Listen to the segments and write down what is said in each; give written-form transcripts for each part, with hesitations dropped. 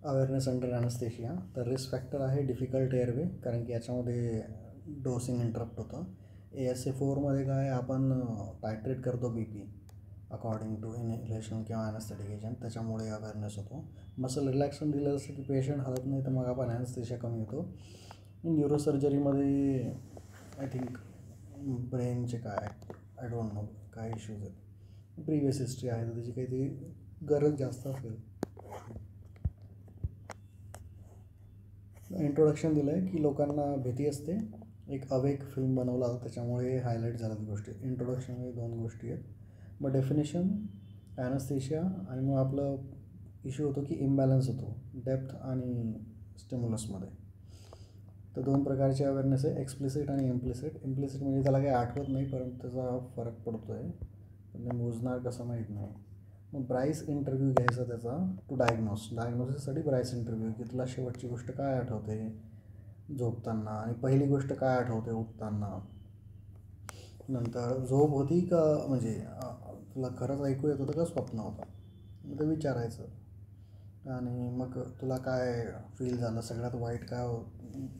Awareness under anaesthesia. तर risk factor आहे difficult airway, कारण की याच्यामध्ये डोसिंग इंटरप्ट होतं. ASA4मध्ये काय आपण टायट्रेट करतो BP अकॉर्डिंग टू इनहेलेशन किंवा ॲनेस्थेटिक एजंट, त्याच्यामुळे अवेअरनेस होतो. मसल रिलॅक्सन दिलं असं की पेशंट हलत नाही, तर मग आपण ॲनेस्थेशिया कमी होतो. न्यूरोसर्जरीमध्ये आय थिंक ब्रेनचे काय आय डोंट नो काय इश्यूज आहेत, प्रिव्हियस हिस्ट्री आहे तर त्याची काहीतरी गरज जास्त असेल. इंट्रोडक्शन दिलं आहे की लोकांना भीती असते, एक अवेक फिल्म बनवला त्याच्यामुळे हायलाईट झाल्यात गोष्टी. इंट्रोडक्शनमध्ये 2 गोष्टी आहेत. मग डेफिनेशन, ॲनेस्थेशिया, आणि मग आपलं इश्यू होतो की इम्बॅलन्स होतो डेप्थ आणि स्टिम्युलसमध्ये. तर 2 प्रकारचे अवेअरनेस आहे, एक्सप्लिसिट आणि इम्प्लिसिट. इम्प्लिसिट म्हणजे त्याला काही आठवत नाही परंतु त्याचा फरक पडतो आहे, पण ते मोजणार कसं माहीत नाही. मग ब्राईस इंटरव्ह्यू घ्यायचा त्याचा टू डायग्नोसिससाठी ब्राईस इंटरव्ह्यू, की तुला शेवटची गोष्ट काय आठवते झोपताना आणि पहिली गोष्ट काय आठवते उठताना, नंतर झोप होती का, म्हणजे तुला खरंच ऐकू येत होतं का स्वप्न होतं, मग ते विचारायचं. आणि मग तुला काय फील झालं, सगळ्यात वाईट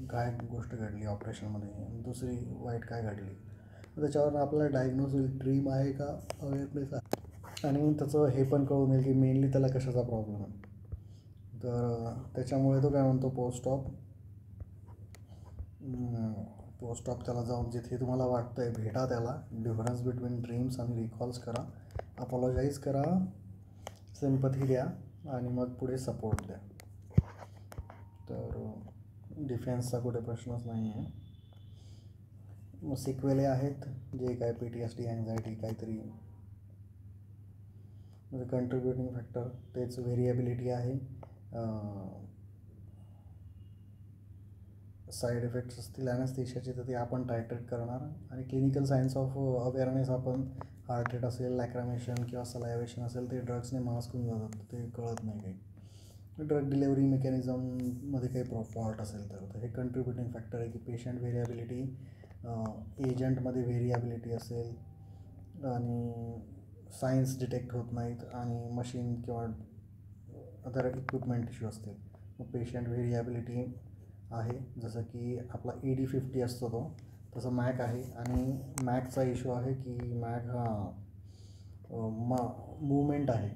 काय गोष्ट घडली ऑपरेशनमध्ये, दुसरी वाईट काय घडली, त्याच्यावर आपल्याला डायग्नोज होईल ड्रीम आहे का अवेअरनेस आहे. आणि मग त्याचं हे पण कळून येईल की मेनली त्याला कशाचा प्रॉब्लेम आहे. तर त्याच्यामुळे तो काय म्हणतो, पोस्ट ऑफ त्याला जाऊन जिथे तुम्हाला वाटतं आहे भेटा त्याला, डिफरन्स बिटवीन ड्रीम्स आणि रिकॉल्स करा, अपॉलॉजाईज करा, सिम्पथी द्या आणि मग पुढे सपोर्ट द्या. तर डिफेन्सचा कुठे प्रश्नच नाही आहे. मग सिक्वेले आहेत जे काय PTSD, अँझायटी काहीतरी, म्हणजे कंट्रीब्युटिंग फॅक्टर तेच व्हेरिएबिलिटी आहे. साईड इफेक्ट्स असतील ॲनेस्थेशियाचे तर ते आपण टायट्रेट करणार. आणि क्लिनिकल सायन्स ऑफ अवेअरनेस, आपण हार्ट रेट असेल, लॅक्रमेशन किंवा सलायवेशन असेल ते ड्रग्सने मास्क होऊन जातात, ते कळत नाही काही. ड्रग डिलेवरी मेकॅनिझममध्ये काही फॉल्ट असेल तर हे कंट्रीब्युटिंग फॅक्टर आहे की पेशंट व्हेरिएबिलिटी, एजंटमध्ये व्हेरिएबिलिटी असेल आणि सायन्स डिटेक्ट होत नाहीत आणि मशीन किंवा अदर इक्विपमेंट इश्यू असतील, मग पेशंट व्हेरिएबिलिटी आहे. जसं की आपला AD50 असतो तो, तसं मॅक आहे. आणि मॅकचा इश्यू आहे की मॅक हा मूवमेंट आहे,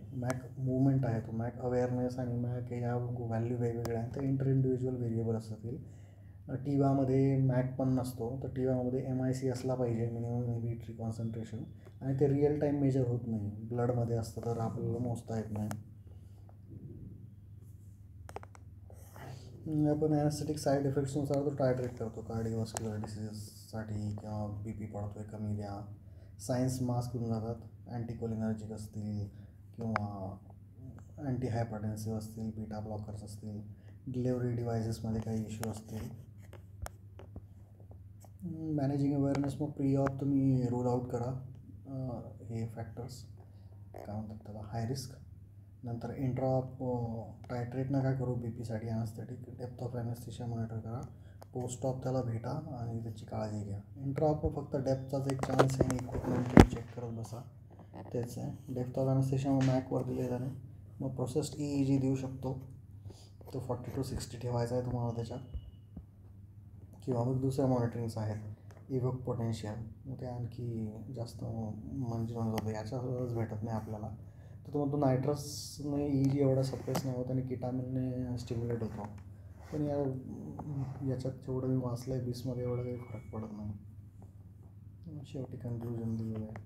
मूवमेंट आहे तो मॅक. अवेअरनेस आणि मॅक ह्या व्हॅल्यू वेगवेगळ्या आहेत, तर इंडिव्हिज्युअल व्हेरिएबल असतील. टीवामध्ये मॅक पण नसतो, तर टीवामध्ये MIC असला पाहिजे, मिनिमम इनहिबिटरी कॉन्सन्ट्रेशन, आणि ते रिअल टाईम मेजर होत नाही, ब्लडमध्ये असतं तर आपल्याला मोजता येत नाही. आपण ॲनेस्थेटिक साईड इफेक्ट्सनुसार तो टायट्रेट करतो, कार्डिओव्हास्क्युलर डिसीजेससाठी किंवा BP पडतो आहे कमी द्या. सायन्स मास्क होऊन जातात, अँटीकोलिनर्जिक असतील किंवा अँटी हायपरटेन्सिव्ह असतील, बीटा ब्लॉकर्स असतील, डिलेवरी डिव्हायसेसमध्ये काही इश्यू असतील. मॅनेजिंग अवेअरनेस, मग प्री ऑफ तुम्ही रूल आउट करा हे फॅक्टर्स, काय म्हणतात त्याला, हाय रिस्क. नंतर इंट्रा टायट्रेट नका करू BPसाठी ॲनेस्थेटिक, डेप्थ ऑफ ॲनेस्थेशिया मॉनिटर करा, पोस्ट ऑफ त्याला भेटा आणि त्याची काळजी घ्या. इंट्रा फक्त डेप्थचाच एक चान्स आहे, इक्विपमेंट चेक करत बसा, तेच आहे. डेप्थ ऑफ ॲनेस्थेशिया मग मॅकवर दिले जाणे. मग प्रोसेस्ड EEG देऊ शकतो, तो 40 to 60 ठेवायचा आहे तुम्हाला त्याच्यात. किंवा मग दुसऱ्या मॉनिटरिंग्स आहेत, इव्होक पोटेन्शियल, मग ते आणखी जास्त म्हणजे होतं, याच्यावरच भेटत नाही आपल्याला. तर तो म्हणतो नायट्रसने EEG एवढा सप्रेस नाही होत आणि किटामिनने स्टिम्युलेट होतो, पण याच्यात जेवढं मी वाचलं आहे 20मध्ये एवढं काही फरक पडत नाही. शेवटी कन्क्लुजन दिलेलं आहे.